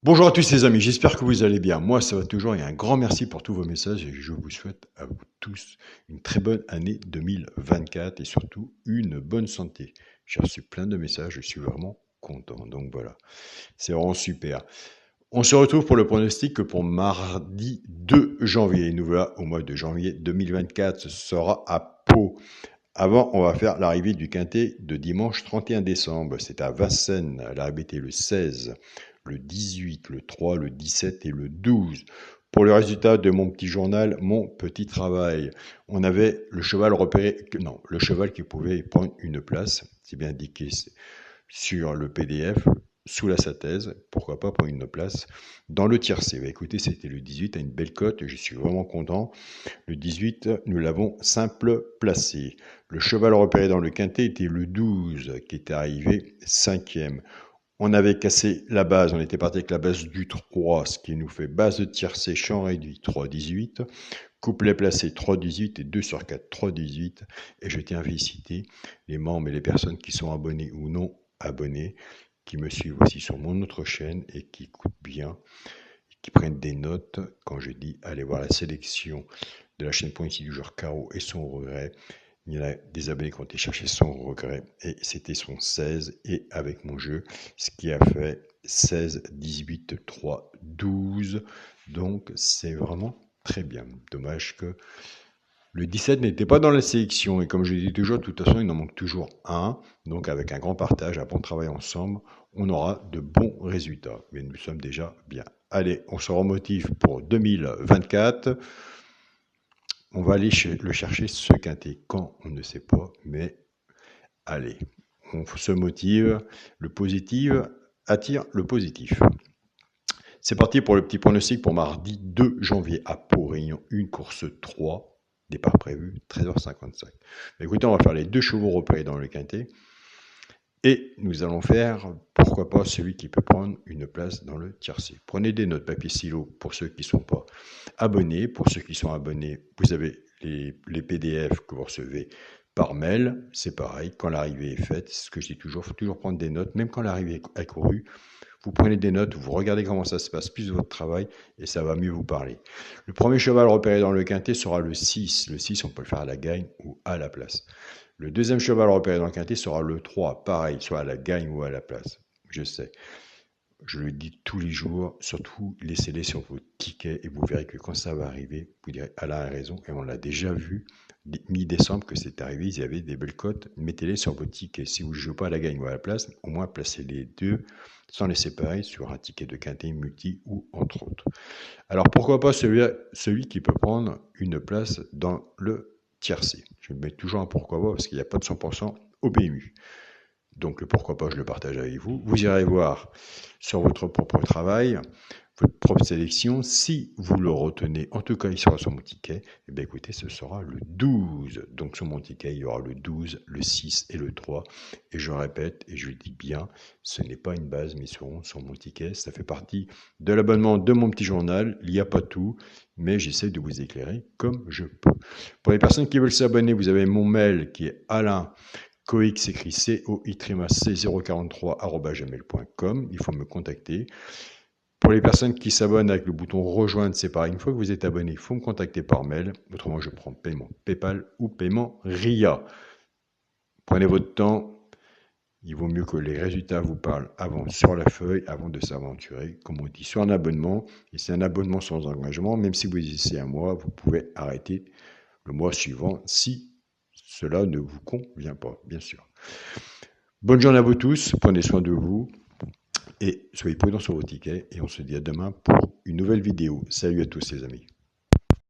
Bonjour à tous les amis, j'espère que vous allez bien. Moi, ça va toujours et un grand merci pour tous vos messages et je vous souhaite à vous tous une très bonne année 2024 et surtout une bonne santé. J'ai reçu plein de messages, je suis vraiment content. Donc voilà, c'est vraiment super. On se retrouve pour le pronostic pour mardi 2 janvier. Nous voilà au mois de janvier 2024, ce sera à Pau. Avant, on va faire l'arrivée du quintet de dimanche 31 décembre. C'est à Vincennes. L'arrivée était le 16, le 18, le 3, le 17 et le 12. Pour le résultat de mon petit journal, mon petit travail, on avait le cheval repéré, non, le cheval qui pouvait prendre une place, c'est bien indiqué sur le PDF, sous la synthèse, pourquoi pas prendre une place dans le tiercé. Écoutez, c'était le 18 à une belle cote et je suis vraiment content. Le 18, nous l'avons simple placé. Le cheval repéré dans le quintet était le 12 qui était arrivé 5e. On avait cassé la base, on était parti avec la base du 3, ce qui nous fait base de tiercé, champ réduit 3-18, couplet placé 3-18 et 2 sur 4, 3-18. Et je tiens à féliciter les membres et les personnes qui sont abonnés ou non abonnés, qui me suivent aussi sur mon autre chaîne et qui écoutent bien, qui prennent des notes quand je dis allez voir la sélection de la chaîne Point ici du joueur Carreau et son regret. Il y en a des abonnés qui ont été chercher son regret et c'était son 16 et avec mon jeu, ce qui a fait 16, 18, 3, 12. Donc c'est vraiment très bien. Dommage que le 17 n'était pas dans la sélection et comme je dis toujours, de toute façon il en manque toujours un. Donc avec un grand partage, un bon travail ensemble, on aura de bons résultats. Mais nous sommes déjà bien. Allez, on se remotive pour 2024. On va aller le chercher ce quintet quand on ne sait pas, mais allez, on se motive. Le positif attire le positif. C'est parti pour le petit pronostic pour mardi 2 janvier à Pau, Réunion 1, course 3, départ prévu 13h55. Écoutez, on va faire les deux chevaux repérés dans le quintet. Et nous allons faire, pourquoi pas, celui qui peut prendre une place dans le tiercé. Prenez des notes, papier stylo, pour ceux qui ne sont pas abonnés. Pour ceux qui sont abonnés, vous avez les PDF que vous recevez par mail. C'est pareil, quand l'arrivée est faite, c'est ce que je dis toujours, il faut toujours prendre des notes, même quand l'arrivée est courue. Vous prenez des notes, vous regardez comment ça se passe, plus votre travail, et ça va mieux vous parler. Le premier cheval repéré dans le quintet sera le 6. Le 6, on peut le faire à la gagne ou à la place. Le deuxième cheval repéré dans le quintet sera le 3, pareil, soit à la gagne ou à la place. Je sais, je le dis tous les jours, surtout laissez-les sur vos tickets et vous verrez que quand ça va arriver, vous direz Alain a raison et on l'a déjà vu mi-décembre que c'est arrivé, ils avaient des belles cotes, mettez-les sur vos tickets. Si vous ne jouez pas à la gagne ou à la place, au moins placez les deux sans les séparer sur un ticket de quintet multi ou entre autres. Alors pourquoi pas celui qui peut prendre une place dans le tiercé. Je mets toujours un pourquoi pas parce qu'il n'y a pas de 100% au PMU. Donc le pourquoi pas, je le partage avec vous. Vous irez voir sur votre propre travail, votre propre sélection. Si vous le retenez, en tout cas il sera sur mon ticket, et bien écoutez, ce sera le 12. Donc sur mon ticket, il y aura le 12, le 6 et le 3. Et je répète, et je le dis bien, ce n'est pas une base, mais ils seront sur mon ticket. Ça fait partie de l'abonnement de mon petit journal. Il n'y a pas tout, mais j'essaie de vous éclairer comme je peux. Pour les personnes qui veulent s'abonner, vous avez mon mail qui est Alain Coix, écrit coix043@gmail.com. Il faut me contacter. Pour les personnes qui s'abonnent avec le bouton rejoindre, c'est pareil. Une fois que vous êtes abonné, il faut me contacter par mail. Autrement, je prends paiement PayPal ou paiement RIA. Prenez votre temps. Il vaut mieux que les résultats vous parlent avant sur la feuille, avant de s'aventurer, comme on dit, sur un abonnement. Et c'est un abonnement sans engagement. Même si vous hésitez un mois, vous pouvez arrêter le mois suivant si cela ne vous convient pas, bien sûr. Bonne journée à vous tous, prenez soin de vous et soyez prudents sur vos tickets et on se dit à demain pour une nouvelle vidéo. Salut à tous les amis.